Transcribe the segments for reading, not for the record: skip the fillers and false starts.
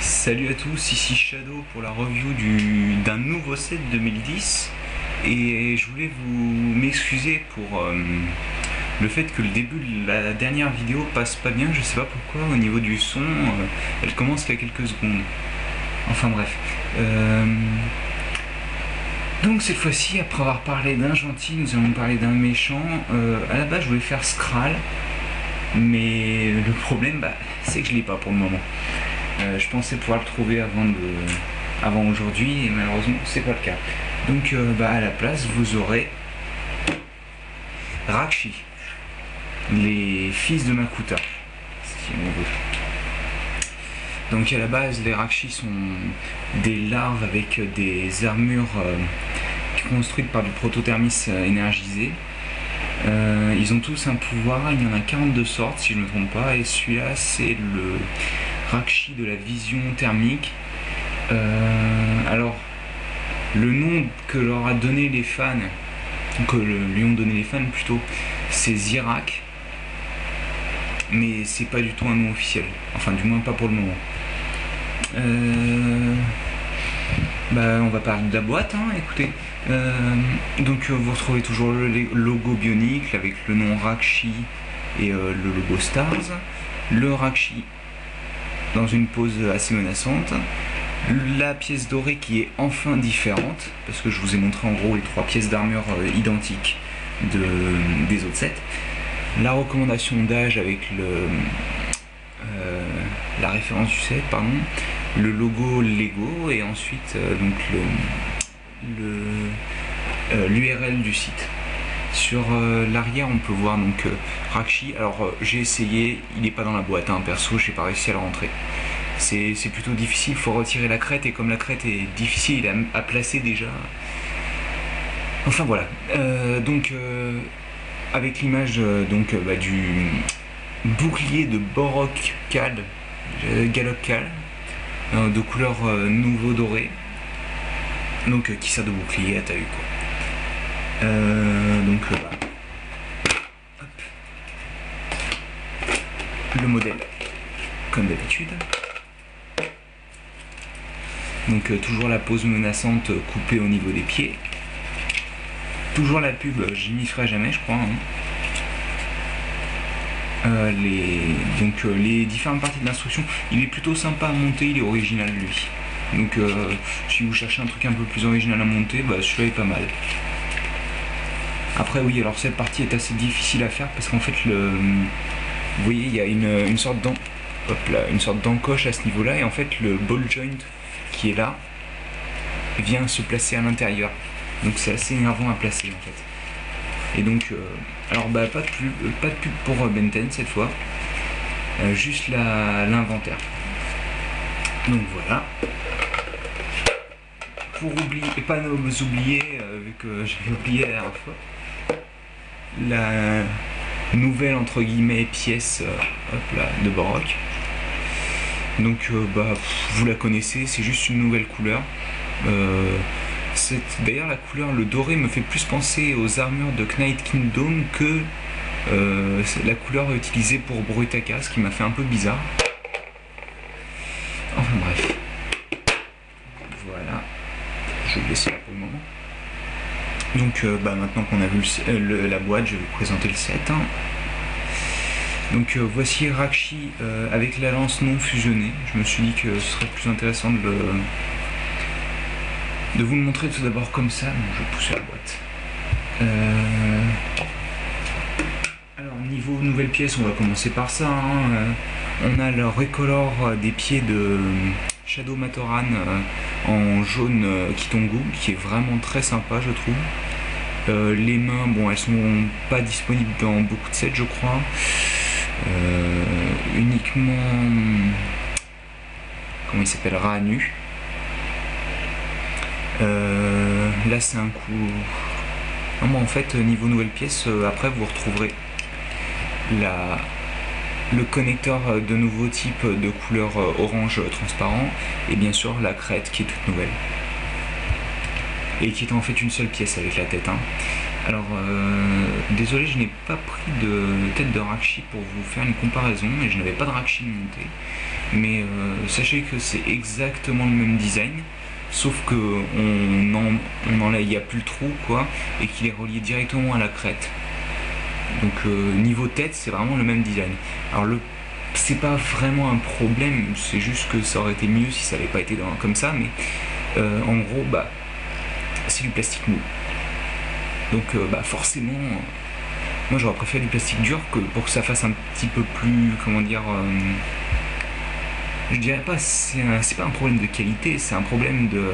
Salut à tous, ici Shadow pour la review d'un nouveau set 2010 et je voulais vous m'excuser pour le fait que le début de la dernière vidéo passe pas bien, je sais pas pourquoi, au niveau du son, elle commence il y a quelques secondes. Enfin bref. Donc cette fois-ci, après avoir parlé d'un gentil, nous allons parler d'un méchant. À la base je voulais faire Skral, mais le problème c'est que je l'ai pas pour le moment. Je pensais pouvoir le trouver avant aujourd'hui et malheureusement c'est pas le cas. Donc à la place vous aurez Rahkshi, les fils de Makuta, si on veut. Donc à la base les Rahkshi sont des larves avec des armures construites par du protothermis énergisé. Ils ont tous un pouvoir, il y en a 42 sortes si je ne me trompe pas, et celui-là c'est le Rahkshi de la vision thermique. Alors, le nom que leur a donné les fans, lui ont donné les fans plutôt, c'est Zirak, mais c'est pas du tout un nom officiel, enfin du moins pas pour le moment. On va parler de la boîte, hein, écoutez. Donc vous retrouvez toujours le logo Bionicle avec le nom Rahkshi et le logo Stars. Le Rahkshi dans une pose assez menaçante, la pièce dorée qui est enfin différente, parce que je vous ai montré en gros les trois pièces d'armure identiques des autres sets, la recommandation d'âge avec la référence du set, pardon, le logo Lego et ensuite l'URL du site. Sur l'arrière on peut voir donc Rahkshi. Alors j'ai essayé, il n'est pas dans la boîte, hein, perso j'ai pas réussi à le rentrer. C'est plutôt difficile, il faut retirer la crête et comme la crête est difficile à placer déjà. Enfin voilà. Avec l'image du bouclier de Borok Galok Kal de couleur nouveau doré. Donc qui sert de bouclier à ta vue quoi. Hop. Le modèle comme d'habitude, donc toujours la pose menaçante coupée au niveau des pieds, toujours la pub j'y m'y ferai jamais je crois, hein. Les différentes parties de l'instruction, il est plutôt sympa à monter, il est original lui, donc si vous cherchez un truc un peu plus original à monter, celui-là est pas mal. Après oui, alors cette partie est assez difficile à faire parce qu'en fait vous voyez il y a une sorte d'encoche à ce niveau là et en fait le ball joint qui est là vient se placer à l'intérieur, donc c'est assez énervant à placer en fait. Et donc alors pas de pub pour Ben 10 cette fois, juste l'inventaire. Donc voilà, pour pas nous oublier, vu que j'avais oublié la dernière fois, la nouvelle entre guillemets pièce de Borok. Donc vous la connaissez, c'est juste une nouvelle couleur. D'ailleurs la couleur, le doré me fait plus penser aux armures de Knight Kingdom que la couleur utilisée pour Brutaka, ce qui m'a fait un peu bizarre. Enfin bref. Voilà. Je vais le laisser là pour le moment. Donc maintenant qu'on a vu la boîte, je vais vous présenter le set. Hein. Donc voici Rahkshi avec la lance non fusionnée. Je me suis dit que ce serait plus intéressant de vous le montrer tout d'abord comme ça. Donc je vais pousser la boîte. Alors niveau nouvelle pièce, on va commencer par ça. Hein. On a le recolor des pieds de Shadow Matoran en jaune Kitongu, qui est vraiment très sympa je trouve. Les mains, elles sont pas disponibles dans beaucoup de sets je crois. Uniquement, comment il s'appelle, Ranu. Là c'est un coup. Non, en fait niveau nouvelle pièce, après vous retrouverez le connecteur de nouveau type de couleur orange transparent et bien sûr la crête qui est toute nouvelle et qui est en fait une seule pièce avec la tête, hein. Alors, désolé, je n'ai pas pris de tête de Rakshi pour vous faire une comparaison et je n'avais pas de Rakshi monté. Mais sachez que c'est exactement le même design, sauf que il n'y a plus le trou quoi, et qu'il est relié directement à la crête. Donc niveau tête, c'est vraiment le même design. Alors c'est pas vraiment un problème, c'est juste que ça aurait été mieux si ça n'avait pas été comme ça, mais en gros, c'est du plastique mou. Donc forcément, moi j'aurais préféré du plastique dur pour que ça fasse un petit peu plus, comment dire, je dirais pas, c'est pas un problème de qualité, c'est un problème de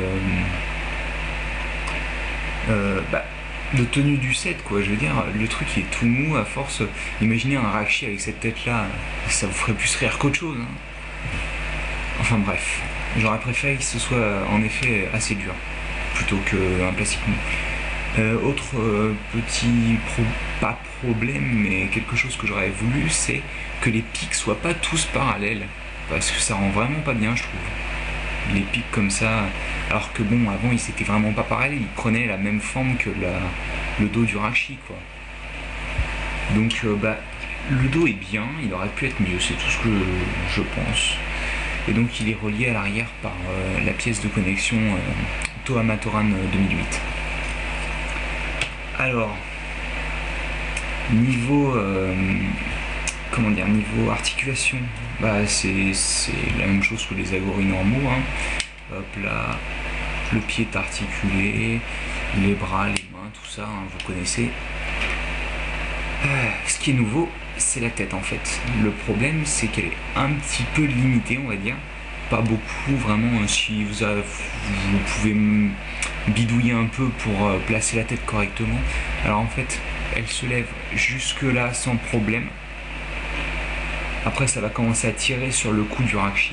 tenue du set quoi. Je veux dire, le truc il est tout mou à force. Imaginez un Rakshi avec cette tête là, ça vous ferait plus rire qu'autre chose. Enfin bref, j'aurais préféré que ce soit en effet assez dur plutôt qu'un plastique mou. Autre pas problème, mais quelque chose que j'aurais voulu, c'est que les pics soient pas tous parallèles, parce que ça rend vraiment pas bien, je trouve. Les pics comme ça, alors que bon, avant ils étaient vraiment pas parallèles, ils prenaient la même forme que le dos du Rakshi, quoi. Donc le dos est bien, il aurait pu être mieux, c'est tout ce que je pense. Et donc il est relié à l'arrière par la pièce de connexion Toa Matoran 2008. Alors, niveau niveau articulation, c'est la même chose que les Agori normaux. Hop là, le pied est articulé, les bras, les mains, tout ça, vous connaissez. Ce qui est nouveau, c'est la tête en fait. Le problème, c'est qu'elle est un petit peu limitée, on va dire. Pas beaucoup, vraiment. Si vous pouvez bidouiller un peu pour placer la tête correctement. Alors en fait, elle se lève jusque là sans problème. Après, ça va commencer à tirer sur le cou du Rakshi.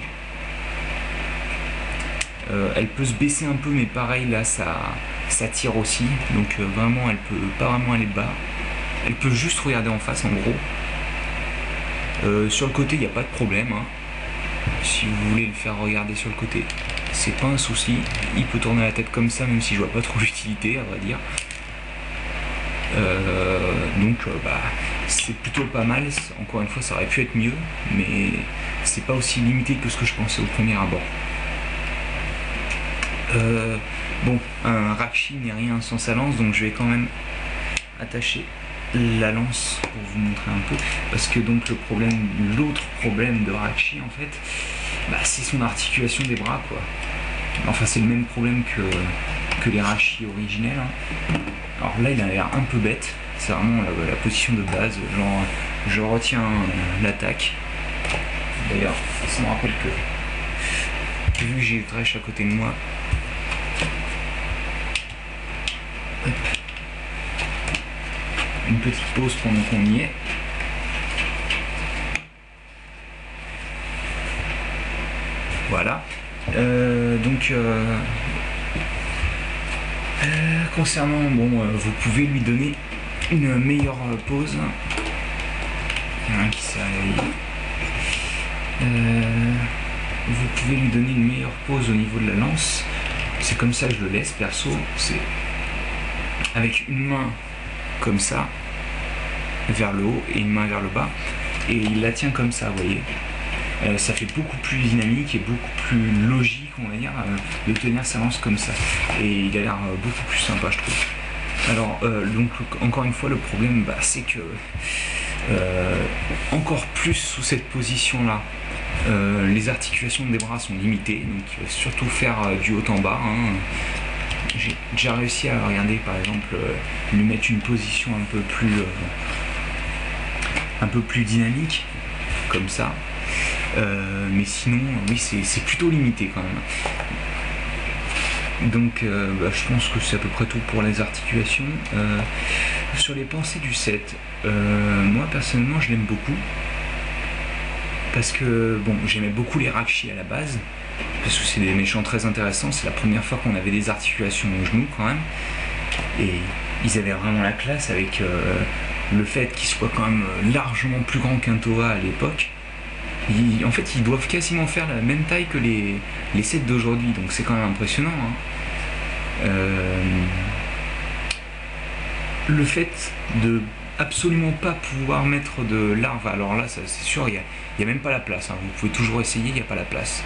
Elle peut se baisser un peu, mais pareil là, ça tire aussi. Donc vraiment, elle peut pas vraiment aller bas. Elle peut juste regarder en face, en gros. Sur le côté, il n'y a pas de problème. Si vous voulez le faire regarder sur le côté, c'est pas un souci. Il peut tourner la tête comme ça, même si je vois pas trop l'utilité, à vrai dire. Donc c'est plutôt pas mal. Encore une fois, ça aurait pu être mieux, mais c'est pas aussi limité que ce que je pensais au premier abord. Bon, un Rakshi n'est rien sans sa lance, donc je vais quand même attacher la lance pour vous montrer un peu, parce que donc l'autre problème de Rakshi en fait, c'est son articulation des bras quoi. Enfin c'est le même problème que les Rakshi originels. Alors là il a l'air un peu bête, c'est vraiment la position de base, genre je retiens l'attaque. D'ailleurs ça me rappelle que vu que j'ai Thresh à côté de moi, hop, une petite pause pendant qu'on y est. Voilà. Concernant, vous pouvez lui donner une meilleure pose. Il y en a un qui s'est réveillé. Vous pouvez lui donner une meilleure pose au niveau de la lance. C'est comme ça que je le laisse perso. C'est avec une main comme ça vers le haut et une main vers le bas, et il la tient comme ça, vous voyez. Ça fait beaucoup plus dynamique et beaucoup plus logique, on va dire, de tenir sa lance comme ça, et il a l'air beaucoup plus sympa, je trouve. Alors donc encore une fois, le problème c'est que encore plus sous cette position là, les articulations des bras sont limitées, donc il va surtout faire du haut en bas. J'ai déjà réussi à regarder, par exemple, lui mettre une position un peu plus dynamique, comme ça. Mais sinon, oui, c'est plutôt limité quand même. Donc, je pense que c'est à peu près tout pour les articulations. Sur les pensées du set, moi personnellement, je l'aime beaucoup. Parce que, j'aimais beaucoup les Rakshi à la base. Parce que c'est des méchants très intéressants, c'est la première fois qu'on avait des articulations au genou quand même, et ils avaient vraiment la classe avec le fait qu'ils soient quand même largement plus grands qu'un Toa à l'époque. En fait ils doivent quasiment faire la même taille que les sets d'aujourd'hui, donc c'est quand même impressionnant. le fait de absolument pas pouvoir mettre de larves, alors là c'est sûr, il y a même pas la place, hein. Vous pouvez toujours essayer, il n'y a pas la place.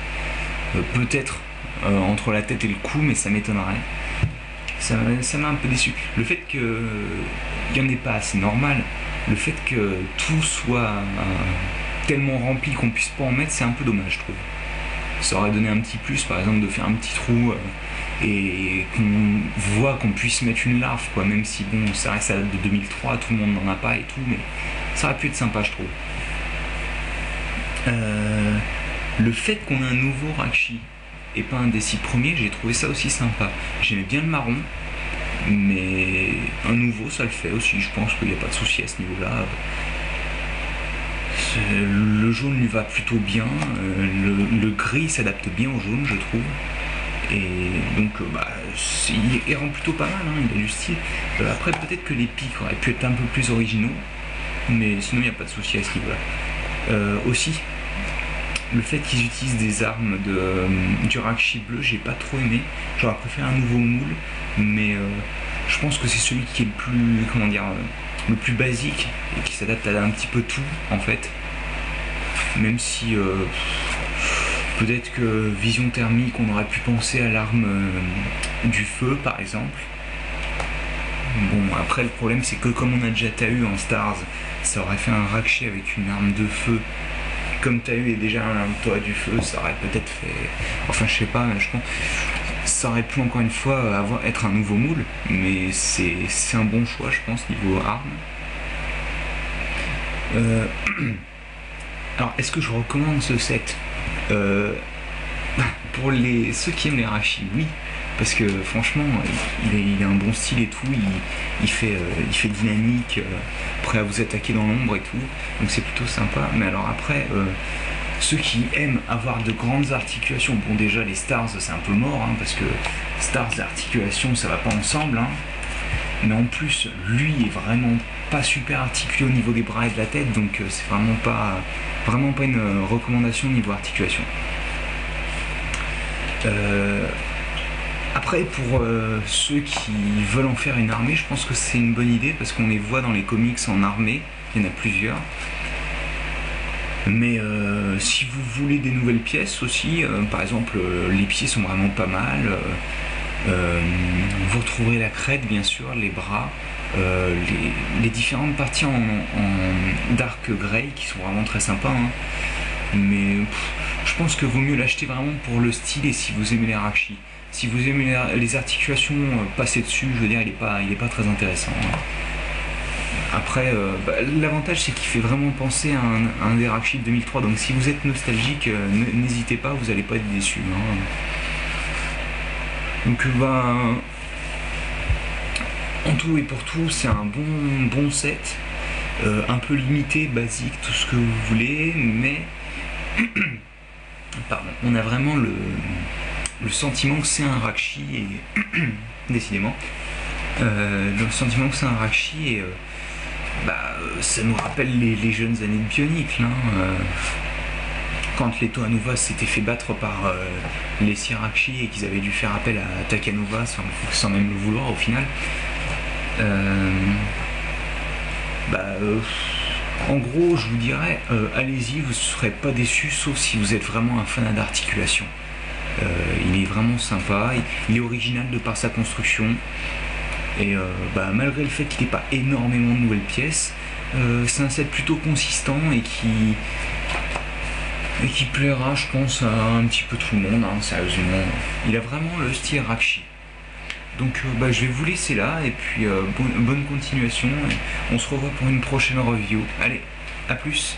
Peut-être entre la tête et le cou, mais ça m'étonnerait. Ça m'a un peu déçu. Le fait qu'il n'y en ait pas, c'est normal. Le fait que tout soit tellement rempli qu'on puisse pas en mettre, c'est un peu dommage, je trouve. Ça aurait donné un petit plus, par exemple, de faire un petit trou et qu'on voit qu'on puisse mettre une larve, quoi. Même si, bon, ça reste à date de 2003, tout le monde n'en a pas et tout, mais ça aurait pu être sympa, je trouve. Le fait qu'on ait un nouveau Rakshi et pas un des 6 premiers, j'ai trouvé ça aussi sympa. J'aimais bien le marron, mais un nouveau ça le fait aussi, je pense qu'il n'y a pas de souci à ce niveau là. Le jaune lui va plutôt bien, le gris s'adapte bien au jaune, je trouve, et donc il rend plutôt pas mal, hein, il a du style. Après peut-être que les pics auraient pu être un peu plus originaux, mais sinon il n'y a pas de souci à ce niveau là. Aussi le fait qu'ils utilisent des armes du Rakshi bleu, j'ai pas trop aimé. J'aurais préféré un nouveau moule, mais je pense que c'est celui qui est le plus, comment dire, le plus basique et qui s'adapte à un petit peu tout en fait. Même si peut-être que vision thermique, on aurait pu penser à l'arme du feu par exemple. Bon, après le problème c'est que comme on a déjà Tahu en Stars, ça aurait fait un Rakshi avec une arme de feu. Comme Tahu est déjà un toit du feu, ça aurait peut-être fait... Enfin, je sais pas, je pense... Ça aurait pu encore une fois être un nouveau moule, mais c'est un bon choix, je pense, niveau arme. Alors, est-ce que je recommande ce set? Pour ceux qui aiment les Rakshi, oui. Parce que franchement, il a un bon style et tout, il fait dynamique, prêt à vous attaquer dans l'ombre et tout, donc c'est plutôt sympa. Mais alors après, ceux qui aiment avoir de grandes articulations, bon déjà les Stars c'est un peu mort, hein, parce que Stars et articulations ça va pas ensemble, hein. Mais en plus lui est vraiment pas super articulé au niveau des bras et de la tête, donc c'est vraiment pas une recommandation niveau articulation. Après, pour ceux qui veulent en faire une armée, je pense que c'est une bonne idée parce qu'on les voit dans les comics en armée, il y en a plusieurs. Mais si vous voulez des nouvelles pièces aussi, par exemple, les pieds sont vraiment pas mal. Vous retrouverez la crête, bien sûr, les bras, les différentes parties en dark grey qui sont vraiment très sympas, hein. Mais je pense que vaut mieux l'acheter vraiment pour le style et si vous aimez les Rakshi. Si vous aimez les articulations, passer dessus, je veux dire, il est pas très intéressant, hein. Après, l'avantage c'est qu'il fait vraiment penser à un des Rakshi de 2003, donc si vous êtes nostalgique, n'hésitez pas, vous n'allez pas être déçu, hein. Donc en tout et pour tout, c'est un bon set, un peu limité, basique, tout ce que vous voulez, mais pardon, on a vraiment le sentiment que c'est un Rakshi et décidément le sentiment que c'est un Rakshi et ça nous rappelle les jeunes années de Bionicle, hein, quand les Tohanova s'étaient fait battre par les Rakshi et qu'ils avaient dû faire appel à Takanova sans même le vouloir au final. En gros, je vous dirais, allez-y, vous ne serez pas déçus, sauf si vous êtes vraiment un fan d'articulation. Il est vraiment sympa, il est original de par sa construction, et malgré le fait qu'il n'ait pas énormément de nouvelles pièces, c'est un set plutôt consistant et qui plaira, je pense, à un petit peu tout le monde, hein, sérieusement. Il a vraiment le style Rakshi. Donc je vais vous laisser là, et puis bonne continuation, et on se revoit pour une prochaine review. Allez, à plus!